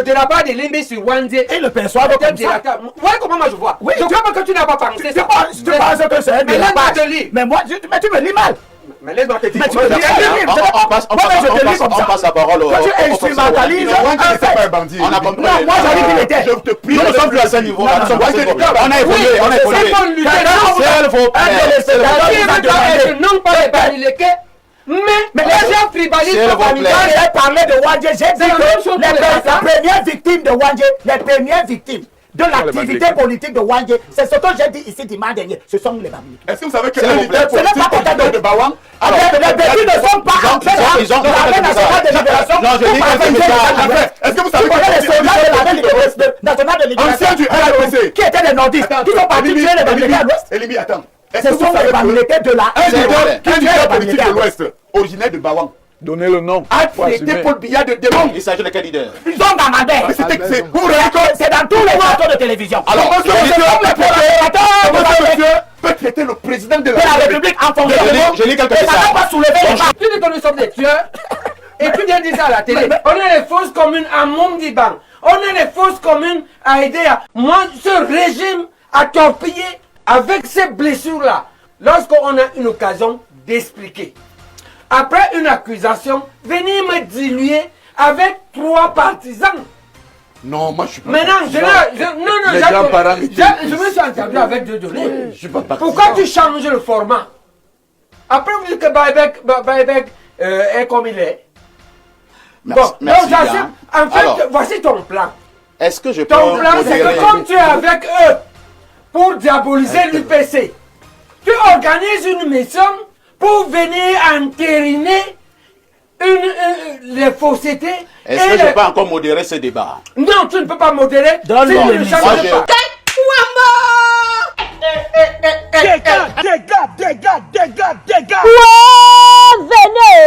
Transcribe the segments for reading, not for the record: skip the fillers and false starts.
de la part de Limbi sur Wandé. Et le perçoivent comme ça. Ouais, comment moi je vois? Oui, je crois pas que tu n'as pas pensé ça. Tu penses que c'est un Mais laisse-moi te lire. Mais moi, tu me lis mal. Mais laisse-moi te dire. Mais tu me lis mal. On passe la parole au... Quand tu instrumentalises un fait. On a compris. Non, moi j'ai dit qu'il était. Je te prie. Nous ne sommes plus à ce niveau. On a évolué. On a évolué. Non pas les Bamileke, mais les gens tribalistes sont Bamileke. J'ai parlé de Wandje, j'ai dit que les premières victimes de Wandje, les premières victimes de l'activité politique de Wandje, c'est ce que j'ai dit ici dimanche dernier, ce sont les Bamileke. Est-ce que vous savez que les leaders politiques de Bawang, alors les pays ne sont pas entrés dans l'armée nationale de libération. Non, je dis est-ce que vous savez que les soldats de l'armée nationale de libération, anciens du RPC, qui étaient des nordistes, qui sont partis tuer les Bamileke à l'ouest? Elimi, attends. Ce sont les Bamileke de la un leader politique de l'ouest, originaire de Bawang, Donnez le nom. a traité Paul Biya de démon. Il s'agit de quel leader? Ils ont demandé. C'est dans tous les plateaux de télévision. Alors, monsieur peut traiter le président de la République en fonction de Je lis quelques ça n'a pas soulevé les gens. Tu dis que nous sommes des tueurs et tu viens de dire ça à la télé. On a les fausses communes à Mondiban. On a les fausses communes à Edea. Moi, ce régime a torpillé avec ces blessures-là. Lorsqu'on a une occasion d'expliquer. Après une accusation, venir me diluer avec 3 partisans. Non, moi je suis pas. Maintenant, je me suis entendu avec deux données. Pourquoi tu changes le format? Après, vous dites que Baïbek est comme il est. Merci, bon, donc j'assume. En fait, alors, voici ton plan. Est-ce que je peux ton plan, c'est que comme tu es avec eux pour diaboliser l'UPC, tu organises une mission pour venir entériner les faussetés. Est-ce que je peux encore modérer ce débat? Non, tu ne peux pas modérer. Donne-nous l'émission. Dégage.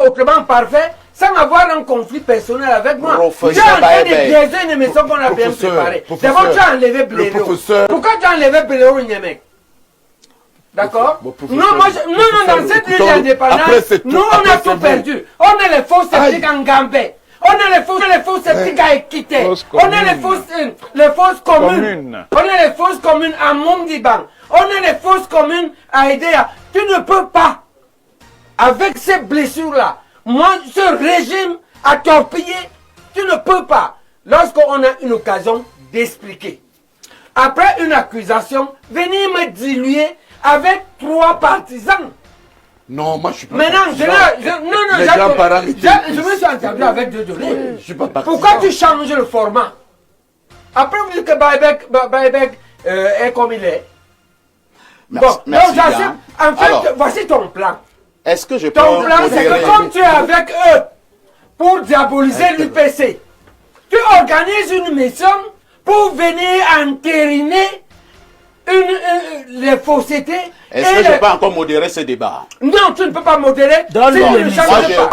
Autrement parfait, sans avoir un conflit personnel avec moi. Tu as en train de biaiser une émission qu'on a bien préparée. D'abord, tu as enlevé Bléro. Pourquoi tu as enlevé Bléro Niamek? D'accord? Non, dans cette lutte d'indépendance, nous on a tout perdu. On a les fausses sceptiques en Gambé. On a les fausses sceptiques à Équité. On a les fausses communes. On a les fausses communes à Mondiban. On a les fausses communes à Edea. Tu ne peux pas, avec ces blessures-là, moi, ce régime a torpillé. Tu ne peux pas, lorsqu'on a une occasion d'expliquer. Après une accusation, venir me diluer avec 3 partisans. Non, moi je suis pas. Maintenant, je me suis entendu avec deux données. Pourquoi tu changes le format? Après, vous dites que Baïbek est comme il est. Merci, bon, donc j'assume. En fait, alors, voici ton plan. Est-ce que je peux ton plan, c'est que comme tu es avec eux pour diaboliser l'UPC, tu organises une mission pour venir entériner les faussetés. Est-ce que je peux encore modérer ce débat? Non, tu ne peux pas modérer. Donne-lui l'émission.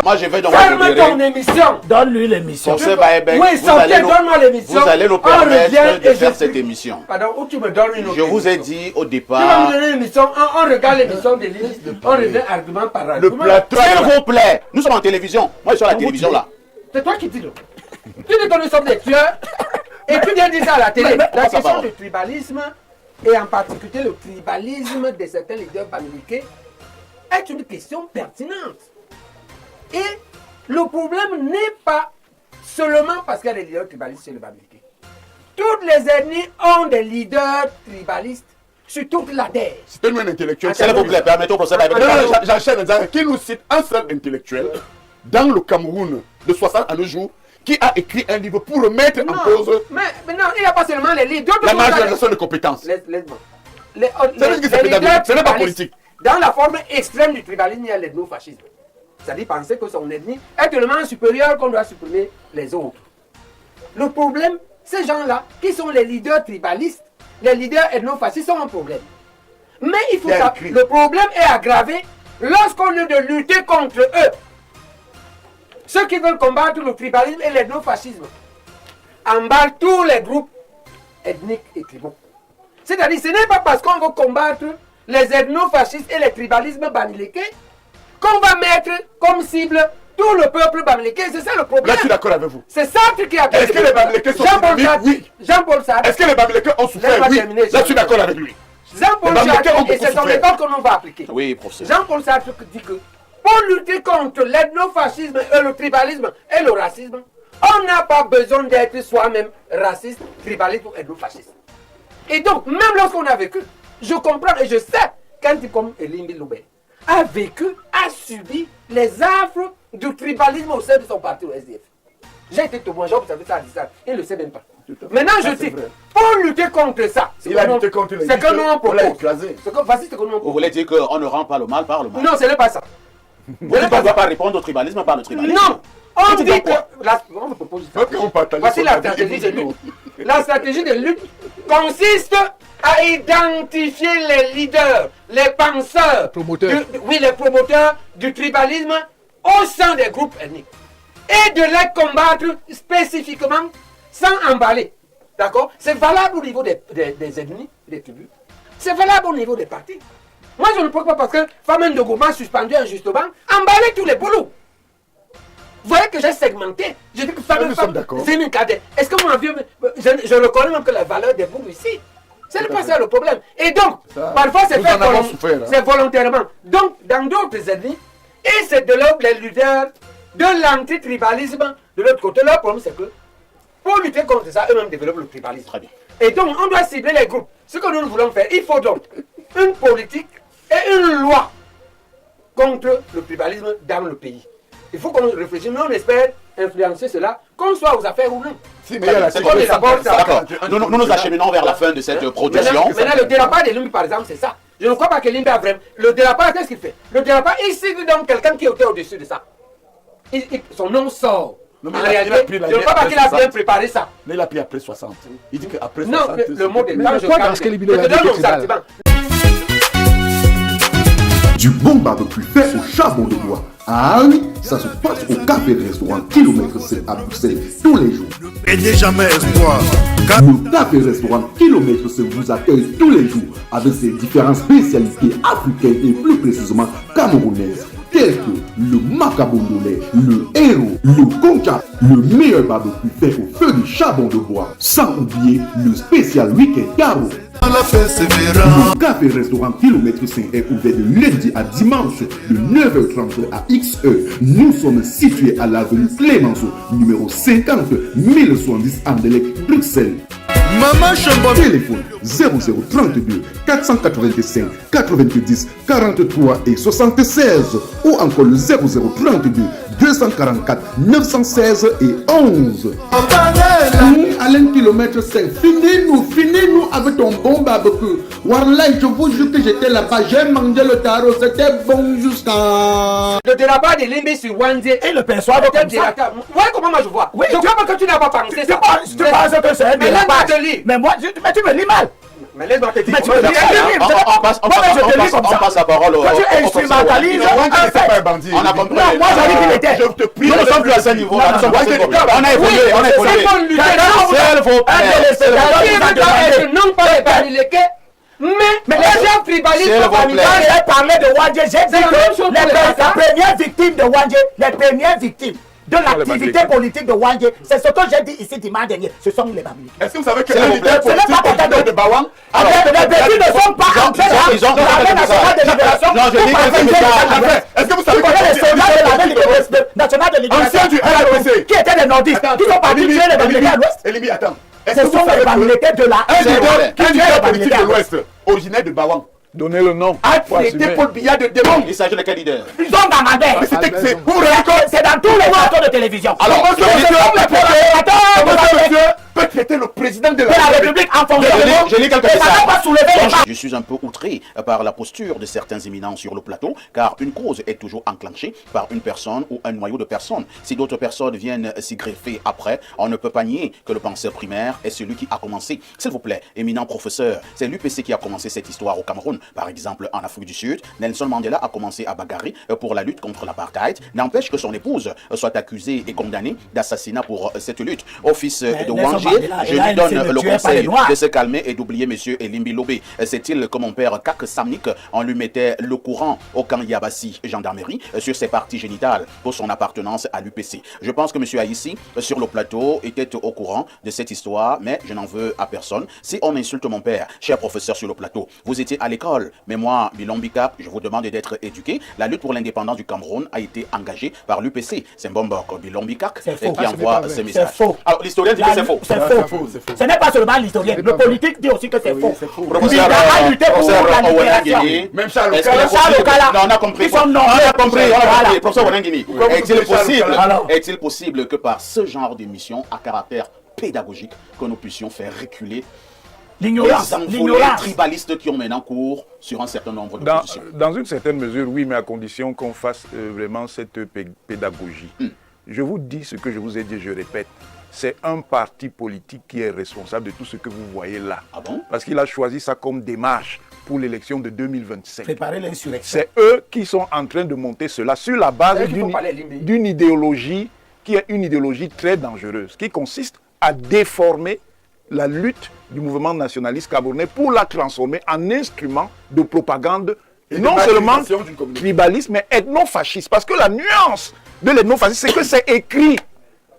Moi, je vais donc ferme ton émission. Donne-lui l'émission. Oui, donne-moi l'émission. Vous allez nous permettre de faire cette émission. Pardon, où tu me donnes une autre Je vous ai dit au départ. Tu vas me donner l'émission. On regarde l'émission de l'Élysée. On revient argument par argument. S'il vous plaît. Nous sommes en télévision. Moi, je suis à la télévision là. C'est toi qui dis le. Tu dis que nous sommes des tueurs. Et tu viens de dire ça à la télé. La question du tribalisme, et en particulier le tribalisme de certains leaders bamileke, est une question pertinente. Et le problème n'est pas seulement parce qu'il y a des leaders tribalistes chez le bamileke. Toutes les ethnies ont des leaders tribalistes sur toute la terre. C'est tellement un intellectuel. S'il vous plaît, permettez au procès J'enchaîne, qui nous cite un seul intellectuel dans le Cameroun de 60 à nos jours qui a écrit un livre pour remettre en cause. Mais non, il n'y a pas seulement les livres. La marginalisation de compétences. Ce n'est pas politique. Dans la forme extrême du tribalisme, il y a l'ethnofascisme. C'est-à-dire penser que son ethnie est tellement supérieure qu'on doit supprimer les autres. Le problème, ces gens-là, qui sont les leaders tribalistes, les leaders ethnofascistes, sont un problème. Mais il faut savoir, le problème est aggravé lorsqu'au lieu de lutter contre eux, ceux qui veulent combattre le tribalisme et l'ethnofascisme emballent tous les groupes ethniques et tribaux. C'est-à-dire, ce n'est pas parce qu'on veut combattre les ethnofascistes et les tribalismes bamileke qu'on va mettre comme cible tout le peuple bamileke. C'est ça le problème. Là, je suis d'accord avec vous. C'est Sartre qui a... Est-ce que les bamileke sont ennemis? Oui. Jean-Paul Sartre. Est-ce que les bamileke ont souffert? Oui. Là, je suis d'accord avec lui. Jean-Paul Sartre, et c'est son méthode que l'on va appliquer. Oui, professeur. Jean-Paul Sartre dit que pour lutter contre l'ethnofascisme et le tribalisme et le racisme, on n'a pas besoin d'être soi-même raciste, tribaliste ou ethnofasciste. Et donc, même lorsqu'on a vécu, je comprends et je sais qu'un type comme Elimbi Loubet a vécu, a subi les affres du tribalisme au sein de son parti au SDF. J'ai été témoin, j'ai observé ça à distance, il ne le sait même pas. Maintenant, je dis, pour lutter contre ça, c'est que nous on propose. Vous voulez dire qu'on ne rend pas le mal par le mal? Non, ce n'est pas ça. Vous ne pouvez pas répondre au tribalisme par le tribalisme? Non, on dit que... On me propose ça. Voici la stratégie de lutte. La stratégie de lutte consiste à identifier les leaders, les penseurs, les promoteurs du tribalisme au sein des groupes ethniques et de les combattre spécifiquement sans emballer. D'accord? C'est valable au niveau des ethnies, des tribus. C'est valable au niveau des partis. Moi, je ne peux pas parce que Famen de Goma suspendu injustement, emballer tous les boulots. Vous voyez que j'ai segmenté. Je dis que Famen, c'est une cadet. Est-ce que mon vieux, je reconnais même que la valeur des boulots ici, ce n'est pas ça le problème. Et donc, parfois c'est fait c'est volontairement. Donc, dans d'autres ethnies, et c'est de l'autre les leaders de l'antitribalisme. De l'autre côté, leur problème c'est que pour lutter contre ça, eux-mêmes développent le tribalisme. Très bien. Et donc, on doit cibler les groupes. Ce que nous voulons faire, il faut donc une politique et une loi contre le tribalisme dans le pays. Il faut qu'on réfléchisse, mais on espère influencer cela, qu'on soit aux affaires ou non. Si, mais d'accord. Nous nous acheminons vers la fin de cette production. Maintenant, le dérapage de Limbi, par exemple, c'est ça. Je ne crois pas que Limbi a vraiment... Le dérapage, qu'est-ce qu'il fait? Le dérapage, il cible donc quelqu'un qui était au-dessus de ça. Son nom sort. Non, mais je ne crois pas qu'il a bien préparé ça. Mais il a pris après 60. Il dit qu'après 60... Non, le mot de temps, je te donne mon sentiment. Du bon barbecue fait au charbon de bois. Ah oui, ça se passe au café restaurant Kilomètre C à Bruxelles tous les jours. Et jamais espoir. Le café restaurant Kilomètre C vous accueille tous les jours avec ses différentes spécialités africaines et plus précisément camerounaises, tels que le macabondolais, le héros, le concha, le meilleur barbecue fait au feu du charbon de bois, sans oublier le spécial week-end garo. Le café restaurant Kilomètre 5 est ouvert de lundi à dimanche de 9h30 à XE. Nous sommes situés à l'avenue Clémenceau, numéro 50 1070 Anderlecht, Bruxelles. Maman Chambon. Téléphone 0032 485 90 43 et 76 ou encore le 0032 244 916 et 11. Alain Kilomètre 5, finis-nous avec ton bon barbecue. Warlai, je vous jure que j'étais là-bas, j'ai mangé le tarot, c'était bon jusqu'à... Le dérapage de Limbi sur Wanze et le perçoit comme ça. Ouais, comment moi je vois? Oui, je crois pas que tu n'as pas pensé ça. Tu penses que c'est un dérapage. Mais moi, tu me lis mal. Mais laisse-moi te dire. Mais tu me lis mal. On passe la parole au... Quand tu instrumentalises un fait. On a compris. Non, moi j'ai dit qu'il était. Je te prie. Nous ne sommes plus à ce niveau-là. On a évolué. On a évolué. Non pas les Bamileke, mais les gens tribalistes Bamileke. J'ai parlé de Wandje, j'ai dit que les premières victimes de Wandje, les premières victimes de l'activité politique de Wandje, c'est ce que j'ai dit ici dimanche dernier, ce sont les Bamileke. Est-ce que vous savez que les leaders politiques de Bawang, les petits ne sont pas en train de l'armée nationale de libération. Non, je dis que c'est ça. Est-ce que vous savez que les soldats de l'armée nationale de libération qui étaient des nordistes, qui sont partis tuer les Bamileke à l'ouest? Elimi, attends. Ce sont les Bamileke de la un leader politique de l'ouest, originaire de Bawang, Donnez le nom. a traité Paul Biya de démon. Il s'agit de quel leader? Ils ont demandé. C'est dans tous les plateaux de télévision. Alors, monsieur peut traiter le président de la République en fonction Je lis quelques messages. Je suis un peu outré par la posture de certains éminents sur le plateau, car une cause est toujours enclenchée par une personne ou un noyau de personnes. Si d'autres personnes viennent s'y greffer après, on ne peut pas nier que le penseur primaire est celui qui a commencé. S'il vous plaît, éminent professeur, c'est l'UPC qui a commencé cette histoire au Cameroun. Par exemple, en Afrique du Sud, Nelson Mandela a commencé à bagarrer pour la lutte contre l'apartheid. N'empêche que son épouse soit accusée et condamnée d'assassinat pour cette lutte. Au fils de Wandje, je dis donne le conseil de se calmer et d'oublier M. Elimbi Lobé. C'est-il que mon père Kak Samnik, on lui mettait le courant au camp Yabassi gendarmerie sur ses parties génitales pour son appartenance à l'UPC. Je pense que M. Haïssi, sur le plateau, était au courant de cette histoire, mais je n'en veux à personne. Si on insulte mon père, cher professeur sur le plateau, vous étiez à l'école, mais moi, Bilombi Kak, je vous demande d'être éduqué. La lutte pour l'indépendance du Cameroun a été engagée par l'UPC. C'est Mbombok Bilombi Kak qui envoie ce message. C'est faux. Alors, l'historien dit que c'est faux. C'est faux. Ce n'est pas seulement l'historien. Le politique dit aussi que c'est faux. Professeur, même Charles Okala. Non, on a compris. On a compris. Professeur Wanangini, est-il possible que par ce genre d'émission à caractère pédagogique, que nous puissions faire reculer l'ignorance, les tribalistes qui ont maintenant cours sur un certain nombre de positions? Dans une certaine mesure, oui, mais à condition qu'on fasse vraiment cette pédagogie. Je vous dis ce que je vous ai dit, je répète. C'est un parti politique qui est responsable de tout ce que vous voyez là. Ah bon? Parce qu'il a choisi ça comme démarche pour l'élection de 2027. Préparer l'insurrection. C'est eux qui sont en train de monter cela sur la base d'une idéologie qui est une idéologie très dangereuse, qui consiste à déformer la lutte du mouvement nationaliste camerounais pour la transformer en instrument de propagande, et non seulement tribaliste, mais ethno-fasciste. Parce que la nuance de l'ethno-fasciste, c'est que c'est écrit.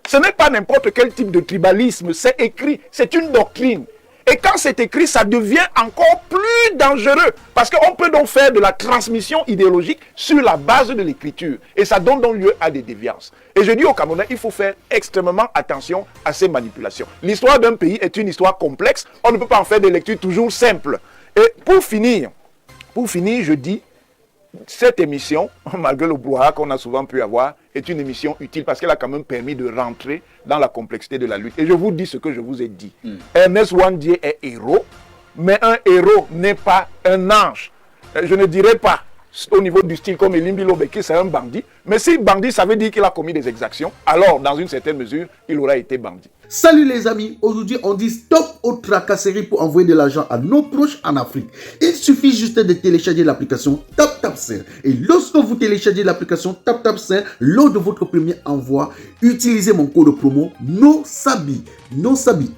Ce n'est pas n'importe quel type de tribalisme, c'est écrit, c'est une doctrine. Et quand c'est écrit, ça devient encore plus dangereux. Parce qu'on peut donc faire de la transmission idéologique sur la base de l'écriture. Et ça donne donc lieu à des déviances. Et je dis aux Camerounais, il faut faire extrêmement attention à ces manipulations. L'histoire d'un pays est une histoire complexe. On ne peut pas en faire des lectures toujours simples. Et pour finir, je dis, cette émission, malgré le brouhaha qu'on a souvent pu avoir, est une émission utile parce qu'elle a quand même permis de rentrer dans la complexité de la lutte. Et je vous dis ce que je vous ai dit. Ernest Ouandié est héros, mais un héros n'est pas un ange. Je ne dirais pas au niveau du style comme Elimbi Lobé qui c'est un bandit, mais si bandit, ça veut dire qu'il a commis des exactions, alors dans une certaine mesure, il aura été bandit. Salut les amis, aujourd'hui on dit stop aux tracasseries pour envoyer de l'argent à nos proches en Afrique. Il suffit juste de télécharger l'application TapTapSend. Et lorsque vous téléchargez l'application TapTapSend, lors de votre premier envoi, utilisez mon code promo NOSABI,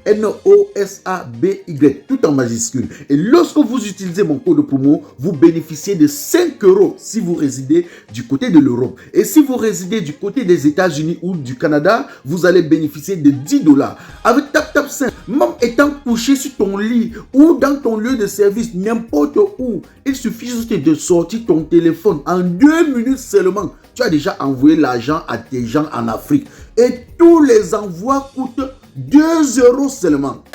N-O-S-A-B-Y, tout en majuscule. Et lorsque vous utilisez mon code promo, vous bénéficiez de 5 € si vous résidez du côté de l'Europe. Et si vous résidez du côté des États-Unis ou du Canada, vous allez bénéficier de 10 $. Avec TapTapSend, même étant couché sur ton lit ou dans ton lieu de service, n'importe où, il suffit juste de sortir ton téléphone. En 2 minutes seulement, tu as déjà envoyé l'argent à tes gens en Afrique. Et tous les envois coûtent 2 € seulement.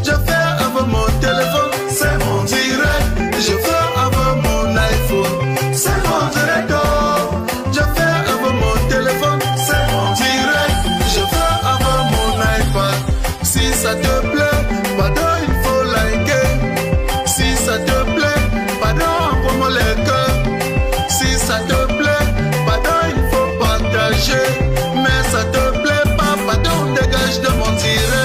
Je fais avec mon téléphone, c'est mon direct. Je fais avec mon iPhone, c'est mon direct. Je fais avec mon téléphone, c'est mon direct. Je fais avec mon iPad. Si ça te plaît, pardon, il faut liker. Si ça te plaît, pardon, envoie-moi les cœurs. Si ça te plaît, pardon, il faut partager. Mais ça te plaît pas, pardon, dégage de mon direct.